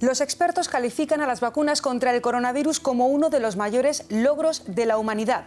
Los expertos califican a las vacunas contra el coronavirus como uno de los mayores logros de la humanidad.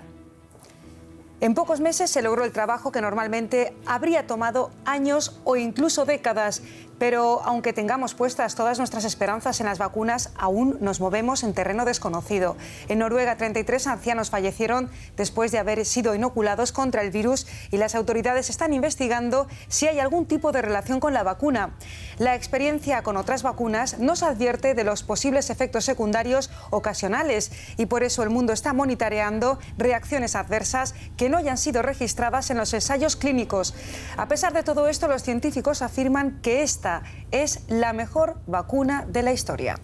En pocos meses se logró el trabajo que normalmente habría tomado años o incluso décadas. Pero aunque tengamos puestas todas nuestras esperanzas en las vacunas, aún nos movemos en terreno desconocido. En Noruega, 33 ancianos fallecieron después de haber sido inoculados contra el virus y las autoridades están investigando si hay algún tipo de relación con la vacuna. La experiencia con otras vacunas nos advierte de los posibles efectos secundarios ocasionales y por eso el mundo está monitoreando reacciones adversas que no hayan sido registradas en los ensayos clínicos. A pesar de todo esto, los científicos afirman que esta es la mejor vacuna de la historia.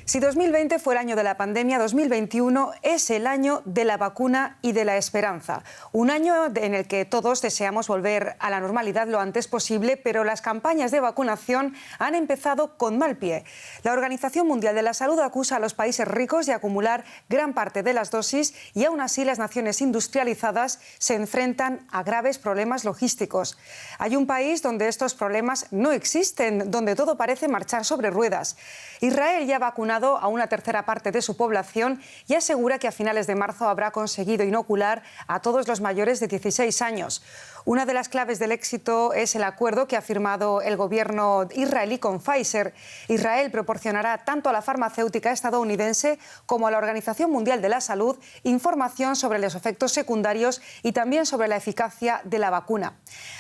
Si 2020 fue el año de la pandemia, 2021 es el año de la vacuna y de la esperanza. Un año en el que todos deseamos volver a la normalidad lo antes posible, pero las campañas de vacunación han empezado con mal pie. La Organización Mundial de la Salud acusa a los países ricos de acumular gran parte de las dosis y aún así las naciones industrializadas se enfrentan a graves problemas logísticos. Hay un país donde estos problemas no existen, donde todo parece marchar sobre ruedas. Israel ya ha vacunado a una tercera parte de su población y asegura que a finales de marzo habrá conseguido inocular a todos los mayores de 16 años. Una de las claves del éxito es el acuerdo que ha firmado el gobierno israelí con Pfizer. Israel proporcionará tanto a la farmacéutica estadounidense como a la Organización Mundial de la Salud información sobre los efectos secundarios y también sobre la eficacia de la vacuna.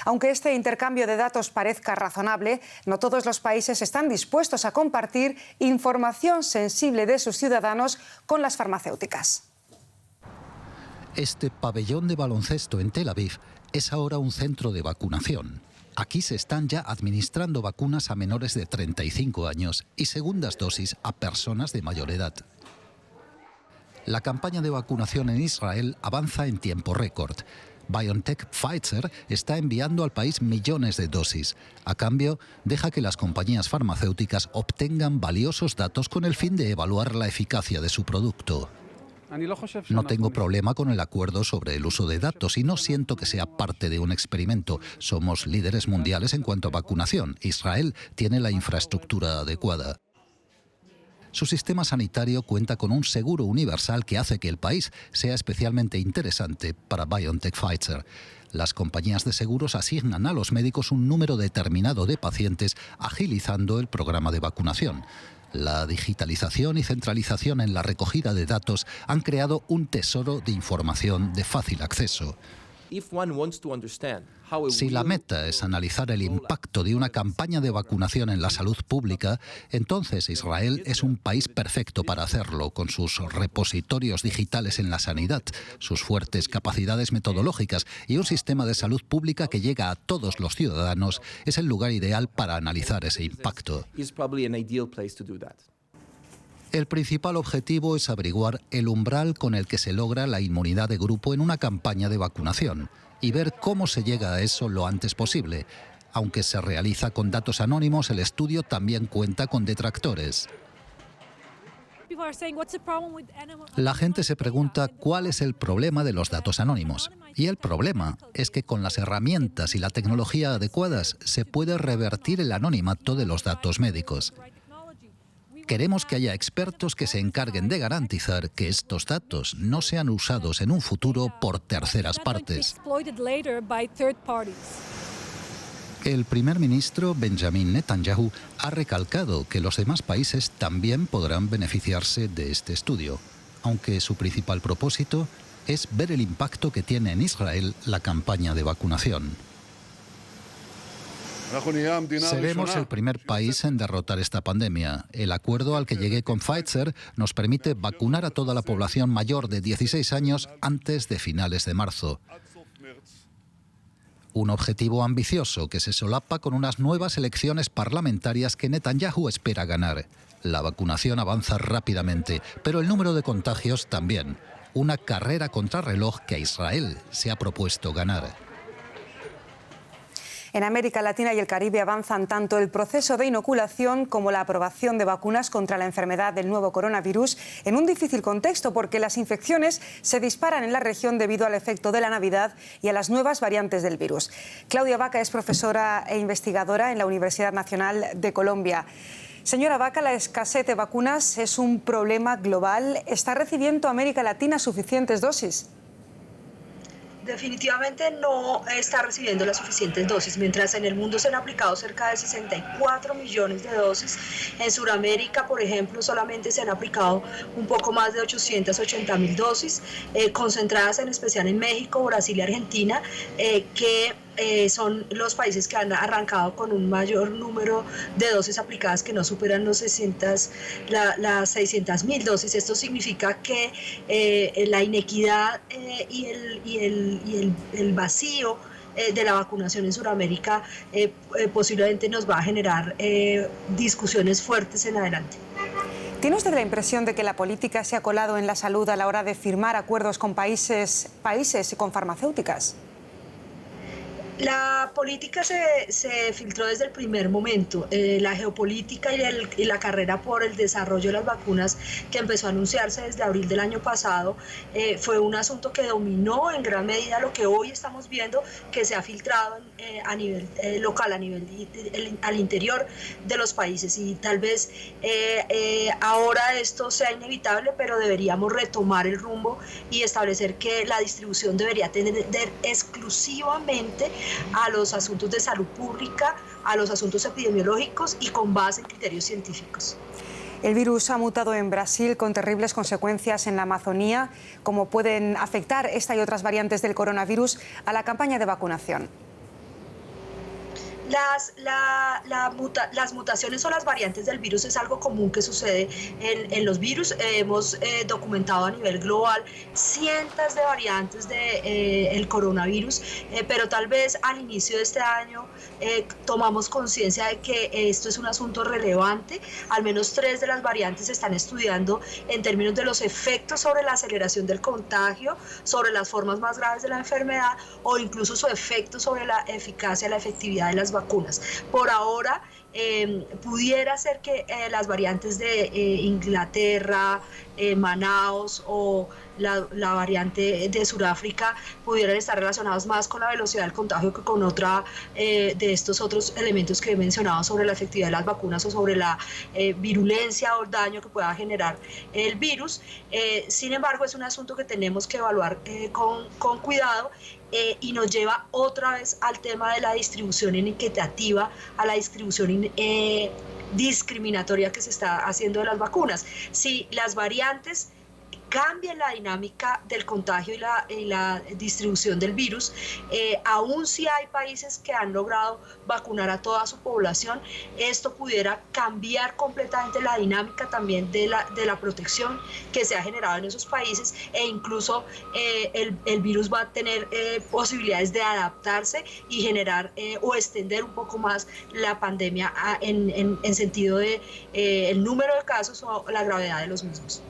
Aunque este intercambio de datos parezca razonable, no todos los países están dispuestos a compartir información sensible de sus ciudadanos con las farmacéuticas. Este pabellón de baloncesto en Tel Aviv es ahora un centro de vacunación. Aquí se están ya administrando vacunas a menores de 35 años y segundas dosis a personas de mayor edad. La campaña de vacunación en Israel avanza en tiempo récord. BioNTech Pfizer está enviando al país millones de dosis. A cambio, deja que las compañías farmacéuticas obtengan valiosos datos con el fin de evaluar la eficacia de su producto. No tengo problema con el acuerdo sobre el uso de datos y no siento que sea parte de un experimento. Somos líderes mundiales en cuanto a vacunación. Israel tiene la infraestructura adecuada. Su sistema sanitario cuenta con un seguro universal que hace que el país sea especialmente interesante para BioNTech Pfizer. Las compañías de seguros asignan a los médicos un número determinado de pacientes, agilizando el programa de vacunación. La digitalización y centralización en la recogida de datos han creado un tesoro de información de fácil acceso. Si la meta es analizar el impacto de una campaña de vacunación en la salud pública, entonces Israel es un país perfecto para hacerlo, con sus repositorios digitales en la sanidad, sus fuertes capacidades metodológicas y un sistema de salud pública que llega a todos los ciudadanos. Es el lugar ideal para analizar ese impacto. El principal objetivo es averiguar el umbral con el que se logra la inmunidad de grupo en una campaña de vacunación y ver cómo se llega a eso lo antes posible. Aunque se realiza con datos anónimos, el estudio también cuenta con detractores. La gente se pregunta cuál es el problema de los datos anónimos. Y el problema es que con las herramientas y la tecnología adecuadas se puede revertir el anonimato de los datos médicos. Queremos que haya expertos que se encarguen de garantizar que estos datos no sean usados en un futuro por terceras partes. El primer ministro Benjamin Netanyahu ha recalcado que los demás países también podrán beneficiarse de este estudio, aunque su principal propósito es ver el impacto que tiene en Israel la campaña de vacunación. Seremos el primer país en derrotar esta pandemia. El acuerdo al que llegué con Pfizer nos permite vacunar a toda la población mayor de 16 años antes de finales de marzo. Un objetivo ambicioso que se solapa con unas nuevas elecciones parlamentarias que Netanyahu espera ganar. La vacunación avanza rápidamente, pero el número de contagios también. Una carrera contrarreloj que Israel se ha propuesto ganar. En América Latina y el Caribe avanzan tanto el proceso de inoculación como la aprobación de vacunas contra la enfermedad del nuevo coronavirus en un difícil contexto porque las infecciones se disparan en la región debido al efecto de la Navidad y a las nuevas variantes del virus. Claudia Vaca es profesora e investigadora en la Universidad Nacional de Colombia. Señora Vaca, la escasez de vacunas es un problema global. ¿Está recibiendo América Latina suficientes dosis? Definitivamente no está recibiendo las suficientes dosis. Mientras en el mundo se han aplicado cerca de 64 millones de dosis, en Sudamérica, por ejemplo, solamente se han aplicado un poco más de 880.000 dosis, concentradas en especial en México, Brasil y Argentina, que son los países que han arrancado con un mayor número de dosis aplicadas que no superan las 600.000 dosis. Esto significa que la inequidad y el vacío de la vacunación en Sudamérica posiblemente nos va a generar discusiones fuertes en adelante. ¿Tiene usted la impresión de que la política se ha colado en la salud a la hora de firmar acuerdos con países y con farmacéuticas? La política se filtró desde el primer momento. La geopolítica y la carrera por el desarrollo de las vacunas, que empezó a anunciarse desde abril del año pasado, fue un asunto que dominó en gran medida lo que hoy estamos viendo, que se ha filtrado a nivel local, al interior de los países. Y tal vez ahora esto sea inevitable, pero deberíamos retomar el rumbo y establecer que la distribución debería tener exclusivamente a los asuntos de salud pública, a los asuntos epidemiológicos y con base en criterios científicos. El virus ha mutado en Brasil con terribles consecuencias en la Amazonía. ¿Cómo pueden afectar esta y otras variantes del coronavirus a la campaña de vacunación? Las mutaciones o las variantes del virus es algo común que sucede en los virus. Hemos documentado a nivel global cientos de variantes del coronavirus, pero tal vez al inicio de este año tomamos conciencia de que esto es un asunto relevante. Al menos 3 de las variantes se están estudiando en términos de los efectos sobre la aceleración del contagio, sobre las formas más graves de la enfermedad o incluso su efecto sobre la eficacia, la efectividad de las vacunas. Por ahora, pudiera ser que las variantes de Inglaterra, Manaus o la variante de Sudáfrica pudieran estar relacionadas más con la velocidad del contagio que con otra de estos otros elementos que he mencionado sobre la efectividad de las vacunas o sobre la virulencia o el daño que pueda generar el virus. Sin embargo, es un asunto que tenemos que evaluar con cuidado y nos lleva otra vez al tema de la distribución inequitativa, a la distribución discriminatoria que se está haciendo de las vacunas. Si las variantes cambian la dinámica del contagio y la distribución del virus, aún si hay países que han logrado vacunar a toda su población, esto pudiera cambiar completamente la dinámica también de la protección que se ha generado en esos países, e incluso el virus va a tener posibilidades de adaptarse y generar o extender un poco más la pandemia en sentido de el número de casos o la gravedad de los mismos.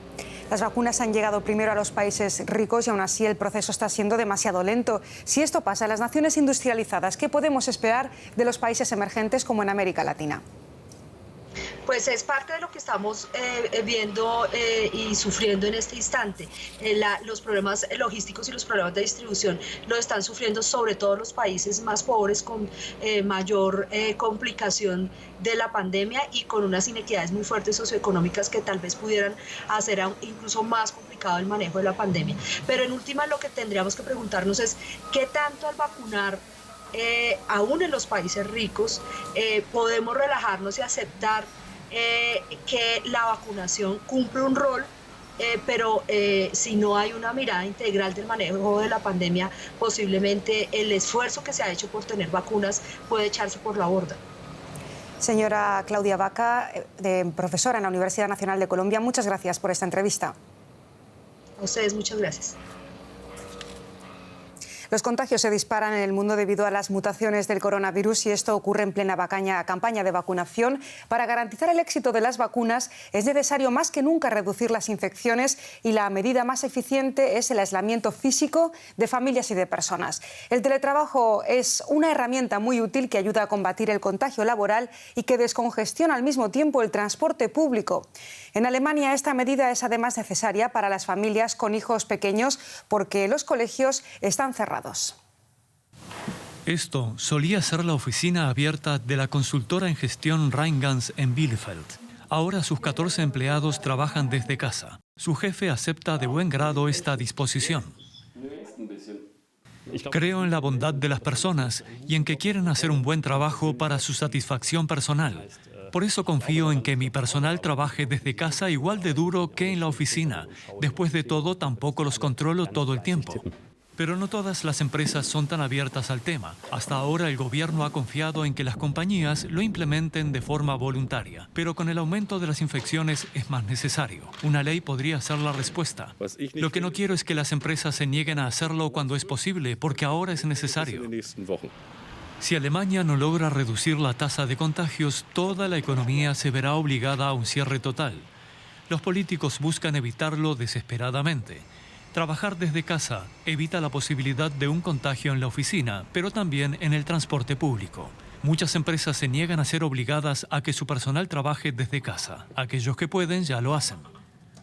Las vacunas han llegado primero a los países ricos y aún así el proceso está siendo demasiado lento. Si esto pasa en las naciones industrializadas, ¿qué podemos esperar de los países emergentes como en América Latina? Pues es parte de lo que estamos viendo y sufriendo en este instante. Los problemas logísticos y los problemas de distribución lo están sufriendo sobre todo los países más pobres con mayor complicación de la pandemia y con unas inequidades muy fuertes socioeconómicas que tal vez pudieran hacer incluso más complicado el manejo de la pandemia. Pero en última lo que tendríamos que preguntarnos es qué tanto al vacunar aún en los países ricos podemos relajarnos y aceptar que la vacunación cumple un rol, pero si no hay una mirada integral del manejo de la pandemia, posiblemente el esfuerzo que se ha hecho por tener vacunas puede echarse por la borda. Señora Claudia Vaca, profesora en la Universidad Nacional de Colombia, muchas gracias por esta entrevista. A ustedes muchas gracias. Los contagios se disparan en el mundo debido a las mutaciones del coronavirus y esto ocurre en plena campaña de vacunación. Para garantizar el éxito de las vacunas es necesario más que nunca reducir las infecciones y la medida más eficiente es el aislamiento físico de familias y de personas. El teletrabajo es una herramienta muy útil que ayuda a combatir el contagio laboral y que descongestiona al mismo tiempo el transporte público. En Alemania esta medida es además necesaria para las familias con hijos pequeños porque los colegios están cerrados. Esto solía ser la oficina abierta de la consultora en gestión Rheingans en Bielefeld. Ahora sus 14 empleados trabajan desde casa. Su jefe acepta de buen grado esta disposición. Creo en la bondad de las personas y en que quieren hacer un buen trabajo para su satisfacción personal. Por eso confío en que mi personal trabaje desde casa igual de duro que en la oficina. Después de todo, tampoco los controlo todo el tiempo. Pero no todas las empresas son tan abiertas al tema. Hasta ahora el gobierno ha confiado en que las compañías lo implementen de forma voluntaria. Pero con el aumento de las infecciones es más necesario. Una ley podría ser la respuesta. Lo que no quiero es que las empresas se nieguen a hacerlo cuando es posible, porque ahora es necesario. Si Alemania no logra reducir la tasa de contagios, toda la economía se verá obligada a un cierre total. Los políticos buscan evitarlo desesperadamente. Trabajar desde casa evita la posibilidad de un contagio en la oficina, pero también en el transporte público. Muchas empresas se niegan a ser obligadas a que su personal trabaje desde casa. Aquellos que pueden ya lo hacen.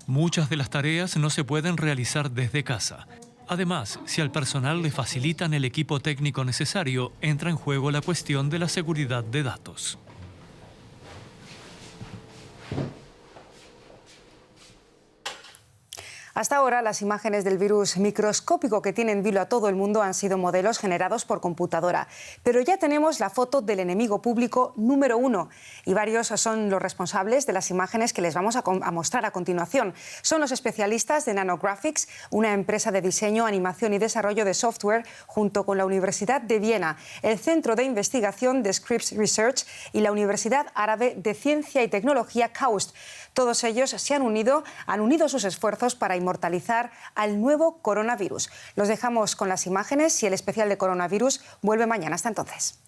Muchas de las tareas no se pueden realizar desde casa. Además, si al personal le facilitan el equipo técnico necesario, entra en juego la cuestión de la seguridad de datos. Hasta ahora, las imágenes del virus microscópico que tiene en vilo a todo el mundo han sido modelos generados por computadora. Pero ya tenemos la foto del enemigo público número 1 y varios son los responsables de las imágenes que les vamos a mostrar a continuación. Son los especialistas de Nanographics, una empresa de diseño, animación y desarrollo de software, junto con la Universidad de Viena, el Centro de Investigación de Scripps Research y la Universidad Árabe de Ciencia y Tecnología KAUST. Todos ellos han unido sus esfuerzos para inmortalizar al nuevo coronavirus. Los dejamos con las imágenes y el especial de coronavirus vuelve mañana. Hasta entonces.